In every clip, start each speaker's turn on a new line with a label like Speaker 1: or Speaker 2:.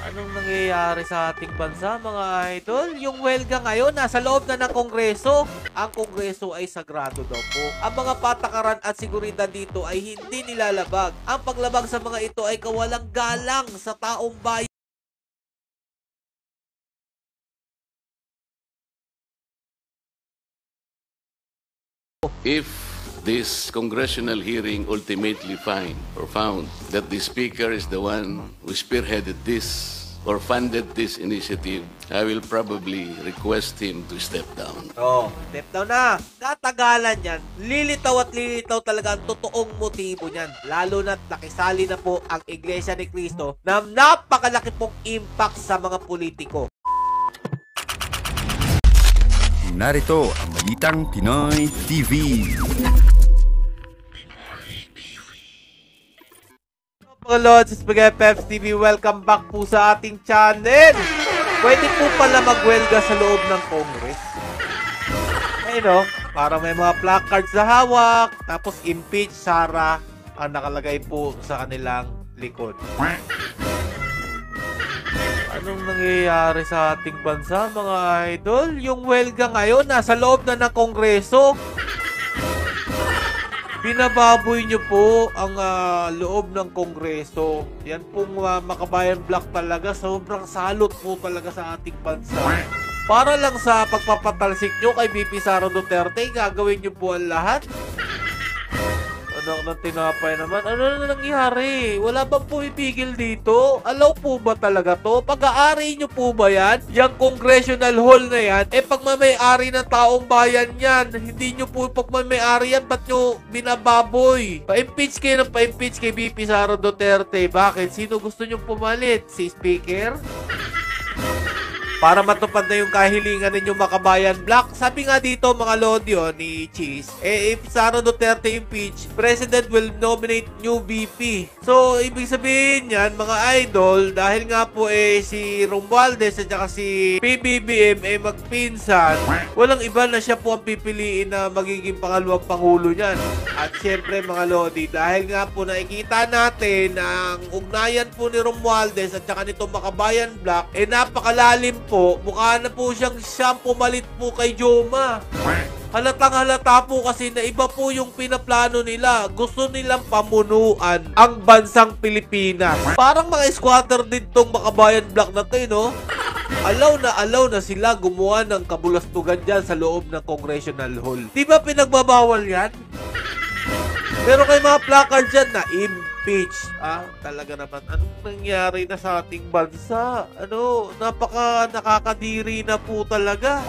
Speaker 1: Anong nangyayari sa ating bansa, mga idol? Yung welga ngayon, nasa loob na ng Kongreso. Ang Kongreso ay sagrado daw po. Ang mga patakaran at seguridad dito ay hindi nilalabag. Ang paglabag sa mga ito ay kawalang galang sa taong bayan.
Speaker 2: If this congressional hearing ultimately found that the speaker is the one who spearheaded this or funded this initiative, I will probably request him to step down.
Speaker 1: Oh, step down na. Katagalan yan. Lilitaw at lilitaw talaga ang totoong motibo niyan. Lalo na't nakisali na po ang Iglesia ni Cristo na napakalaki pong impact sa mga politiko.
Speaker 3: Narito ang Balitang Pinoy TV.
Speaker 1: Mga Lods, Spaghetti Peps TV, welcome back po sa ating channel. Pwede po pala magwelga sa loob ng Congress. Ayun, parang may mga placards sa hawak, tapos impeach Sara ang nakalagay po sa kanilang likod. Anong nangyayari sa ating bansa, mga idol? Yung welga ngayon, nasa loob na ng Kongreso. Binababoy nyo po ang loob ng Kongreso. Yan pong Makabayan Block talaga. Sobrang salot po talaga sa ating bansa. Para lang sa pagpapatalsik nyo kay VP Sara Duterte, gagawin nyo po ang lahat. Ano ng tinapay naman? Ano na nangyari? Wala bang pumipigil dito? Allow po ba talaga to? Pag-aari nyo po ba yan? Yung congressional hall na yan? Eh pag may-ari ng taong bayan yan, hindi nyo po pag may-ari yan, ba't nyo binababoy? Pa-impeach kayo ng pa-impeach kay VP Sara Duterte. Bakit? Sino gusto nyo pumalit? Si Speaker? Para matupad na yung kahilingan ninyong Makabayan Block. Sabi nga dito mga Lodyo ni Cheese, if Sara Duterte impeach, President will nominate new VP. So, ibig sabihin yan, mga idol, dahil nga po si Romualdez at saka si PBBM magpinsan, walang iba na siya po ang pipiliin na magiging pangalawang pangulo niyan. At syempre mga Lodi, dahil nga po nakikita natin ang ugnayan po ni Romualdez at saka nitong Makabayan Block, napakalalim po, mukha na po siyang pumalit po kay Joma. Halatang halata po kasi na iba po yung pinaplano nila. Gusto nilang pamunuan ang bansang Pilipinas. Parang mga squatter din tong Makabayan Block na to, no? Alaw na sila gumawa ng kabulastugan dyan sa loob ng Congressional Hall. Di ba pinagbabawal yan? Pero kay mga placard dyan na impeach. Talaga naman. Anong nangyari na sa ating bansa? Nakakadiri na po talaga.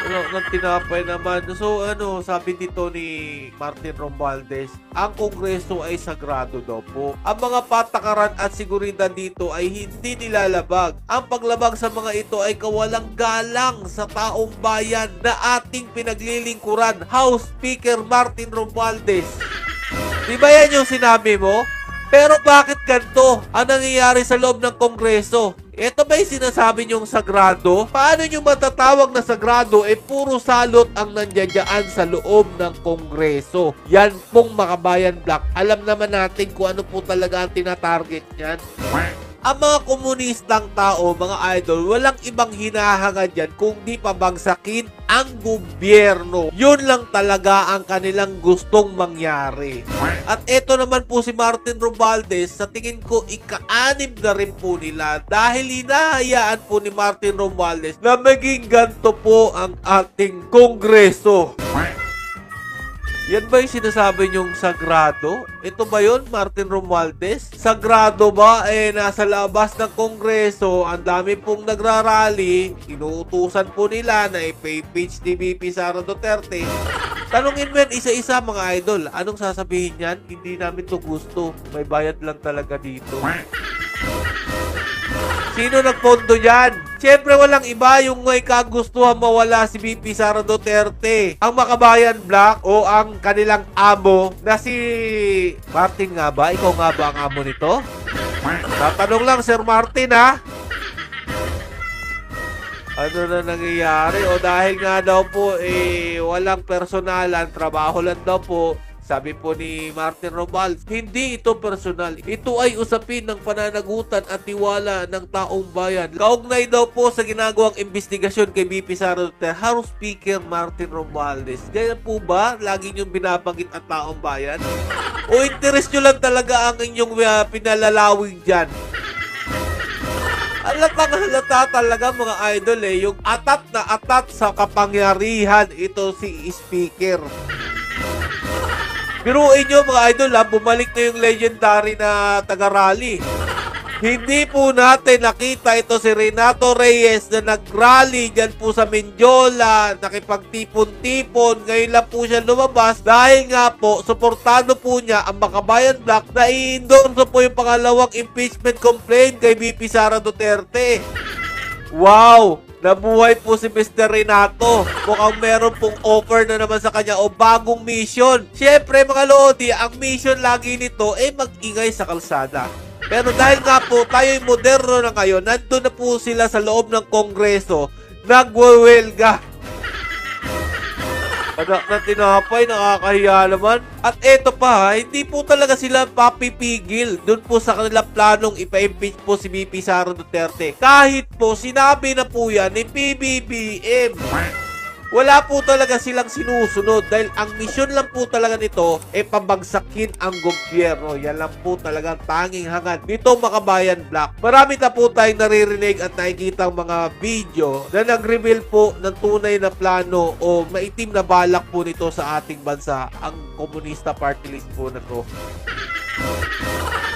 Speaker 1: Ng tinapay naman. So, sabi dito ni Martin Romualdez, ang Kongreso ay sagrado daw po. Ang mga patakaran at seguridad dito ay hindi nilalabag. Ang paglabag sa mga ito ay kawalang galang sa taong bayan na ating pinaglilingkuran. House Speaker Martin Romualdez. Di ba yan yung sinabi mo? Pero bakit ganito ang nangyayari sa loob ng Kongreso? Ito ba yung sinasabi nyong sagrado? Paano nyo matatawag na sagrado? Puro salot ang nandiyan sa loob ng Kongreso. Yan pong Makabayan Block. Alam naman natin kung ano po talaga ang tinatarget niyan. Ang mga komunistang tao, mga idol, walang ibang hinahangad yan kung di pabagsakin ang gobyerno. Yun lang talaga ang kanilang gustong mangyari. At eto naman po si Martin Romualdez, sa tingin ko ika-anim na rin po nila dahil hinahayaan po ni Martin Romualdez na maging ganito po ang ating Kongreso. Yan ba yung sinasabi nyong sagrado? Ito ba yun, Martin Romualdez? Sagrado ba? Nasa labas ng Kongreso, ang dami pong nagrarally, inuutusan po nila na i-impeach ni VP Sara Duterte. Tanungin mo yan isa-isa, mga idol. Anong sasabihin yan? Hindi namin to gusto. May bayad lang talaga dito. Sino nagpondo dyan? Siyempre walang iba yung may kagustuhan mawala si VP Sara Duterte. Ang Makabayan Block o ang kanilang amo na si Martin nga ba? Ikaw nga ba ang amo nito? Tatanong lang, Sir Martin, ha? Ano na nangyayari? O dahil nga daw po walang personalan, trabaho lang daw po, Sabi po ni Martin Romualdez, hindi ito personal. Ito ay usapin ng pananagutan at tiwala ng taong bayan. Kaugnay daw po sa ginagawang investigasyon kay VP Sara Duterte, House Speaker Martin Romualdez. Ganyan po ba? Lagi niyong binabanggit ang taong bayan? O interest nyo lang talaga ang inyong pinalalawig dyan? Halata talaga mga idol yung atat na atat sa kapangyarihan ito si Speaker. Biruin nyo mga idol bumalik na yung legendary na taga-rally. Hindi po natin nakita ito si Renato Reyes na nag-rally dyan po sa Mendiola, nakipagtipon-tipon. Ngayon lang po siya lumabas dahil nga po, suportado po niya ang Makabayan Black na i-endorse po yung pangalawang impeachment complaint kay VP Sara Duterte. Wow! Nabuhay po si Mr. Renato. Mukhang meron pong offer na naman sa kanya o bagong mission. Siyempre mga Lodi, ang mission lagi nito ay mag-ingay sa kalsada. Pero dahil nga po tayo'y moderno na ngayon, nandun na po sila sa loob ng Kongreso, nagwewelga. Anak na tinapay, nakakahiya naman. At eto pa, hindi po talaga sila papipigil dun po sa kanilang planong ipa-impeach po si VP Sara Duterte. Kahit po sinabi na po yan ni PBBM. Wala po talaga silang sinusunod dahil ang misyon lang po talaga nito ay pabagsakin ang gobyerno. Yan lang po talaga tanging hangad nitong Makabayan Black. Marami na po tayong naririnig at nakikita mga video na nag-reveal po ng tunay na plano o maitim na balak po nito sa ating bansa, ang Komunista Party List po na to.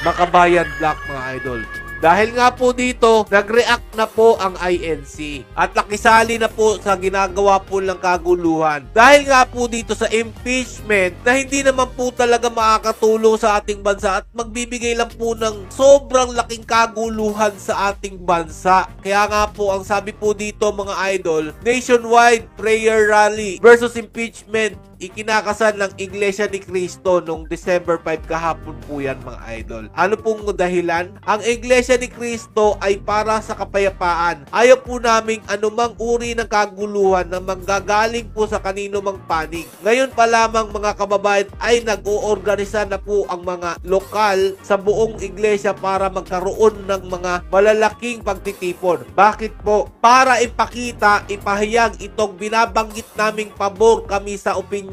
Speaker 1: Makabayan Black mga idol. Dahil nga po dito, nag-react na po ang INC at nakisali na po sa ginagawa po ng kaguluhan. Dahil nga po dito sa impeachment na hindi naman po talaga makakatulong sa ating bansa at magbibigay lang po ng sobrang laking kaguluhan sa ating bansa. Kaya nga po ang sabi po dito mga idol, nationwide prayer rally versus impeachment ikinakasal ng Iglesia ni Cristo noong December 5 kahapon po yan mga idol. Ano pong dahilan? Ang Iglesia ni Cristo ay para sa kapayapaan. Ayaw po naming anumang uri ng kaguluhan na manggagaling po sa kanino mang panig. Ngayon pa lamang mga kababayan ay nag-oorganisa na po ang mga lokal sa buong iglesia para magkaroon ng mga malalaking pagtitipon. Bakit po? Para ipakita, ipahayag itong binabanggit naming pabor kami sa opinion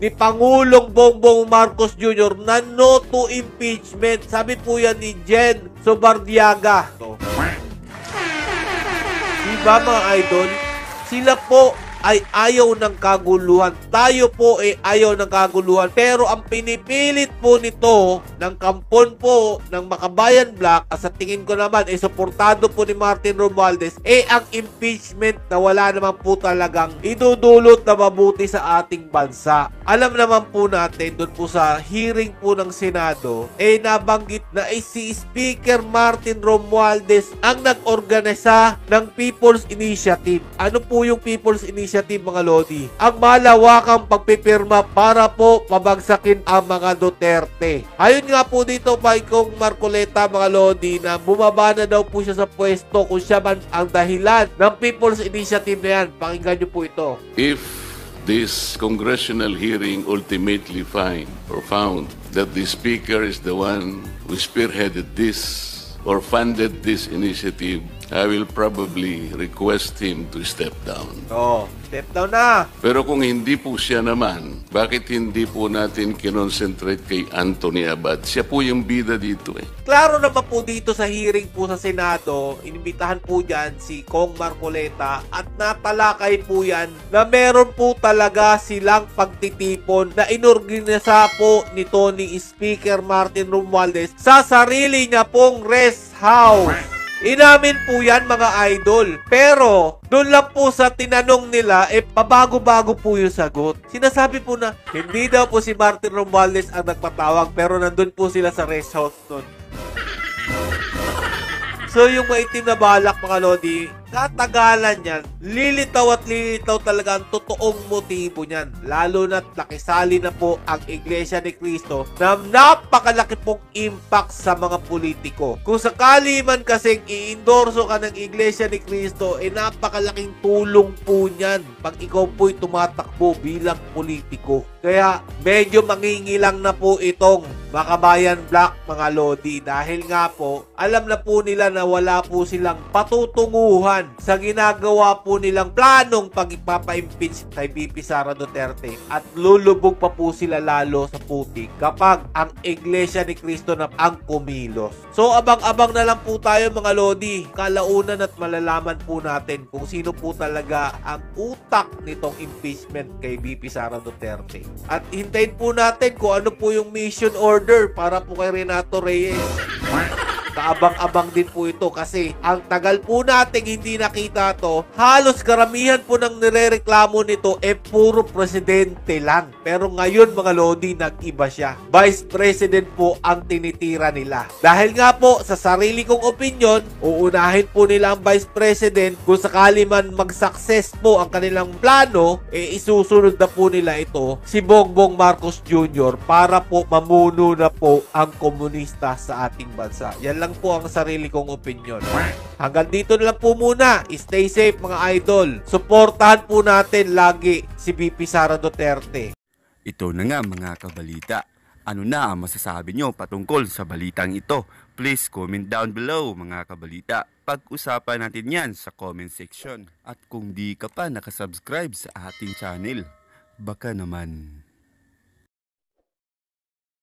Speaker 1: ni Pangulong Bongbong Marcos Jr. na no to impeachment. Sabi po yan ni Jen Sobardiaga. Diba mga idol? Sila po ay ayaw ng kaguluhan. Tayo po ay ayaw ng kaguluhan. Pero ang pinipilit po nito ng kampon po ng Makabayan Black, at sa tingin ko naman ay suportado po ni Martin Romualdez, ang impeachment na wala naman po talagang idudulot na mabuti sa ating bansa. Alam naman po natin doon po sa hearing po ng Senado, nabanggit na si Speaker Martin Romualdez ang nag-organisa ng People's Initiative. Ano po yung People's Initiative mga Lodi? Ang malawakang pagpipirma para po pabagsakin ang mga Duterte. Ayun nga po dito pa kong Marcoleta mga Lodi na bumaba na daw po siya sa pwesto kung siya man ang dahilan ng People's Initiative na yan. Pakinggan niyo po ito.
Speaker 2: If this congressional hearing ultimately found that the Speaker is the one who spearheaded this or funded this initiative, I will probably request him to step down.
Speaker 1: Oh, step down na.
Speaker 2: Pero kung hindi po siya naman, bakit hindi po natin kinonsentrate kay Anthony Abad? Siya po yung bida dito
Speaker 1: Klaro naman po dito sa hearing po sa Senado, inimbitahan po dyan si Kong Marcoleta at natalakay po yan na meron po talaga silang pagtitipon na inorganisa po nito ni Speaker Martin Romualdez sa sarili niya pong rest house. Inamin po yan mga idol. Pero doon lang po sa tinanong nila, pabago-bago po yung sagot. Sinasabi po na hindi daw po si Martin Romualdez ang nagpatawag pero nandun po sila sa rest house doon. So yung maitim na balak mga Lodi, katagalan yan, lilitaw at lilitaw talaga ang totoong motibo niyan. Lalo na't nakisali na po ang Iglesia ni Cristo na napakalaki pong impact sa mga politiko. Kung sakali man kasing i-endorso ka ng Iglesia ni Cristo, napakalaking tulong po niyan pag ikaw po'y tumatakbo bilang politiko. Kaya medyo mangingilang na po itong Makabayan Black mga Lodi dahil nga po alam na po nila na wala po silang patutunguhan sa ginagawa po nilang planong pag-ipapa-impeach kay VP Sara Duterte at lulubog pa po sila lalo sa putik kapag ang Iglesia ni Cristo na ang kumilos. So abang-abang na lang po tayo mga Lodi, kalaunan at malalaman po natin kung sino po talaga ang utak nitong impeachment kay VP Sara Duterte. At hintayin po natin kung ano po yung mission order para po kay Renato Reyes. Kaabang-abang din po ito kasi ang tagal po nating hindi nakita to, halos karamihan po ng nirereklamo nito puro presidente lang. Pero ngayon mga Lodi, nag-iba siya. Vice President po ang tinitira nila. Dahil nga po sa sarili kong opinion, uunahin po nila ang Vice President kung sakali man mag-success po ang kanilang plano, isusunod na po nila ito si Bongbong Marcos Jr. para po mamuno na po ang komunista sa ating bansa. Yan lang po ang sarili kong opinion. Hanggang dito na lang po muna. Stay safe mga idol. Suportahan po natin lagi si VP Sara Duterte.
Speaker 3: Ito na nga mga kabalita. Ano na ang masasabi nyo patungkol sa balitang ito? Please comment down below mga kabalita. Pag-usapan natin yan sa comment section. At kung di ka pa nakasubscribe sa ating channel, baka naman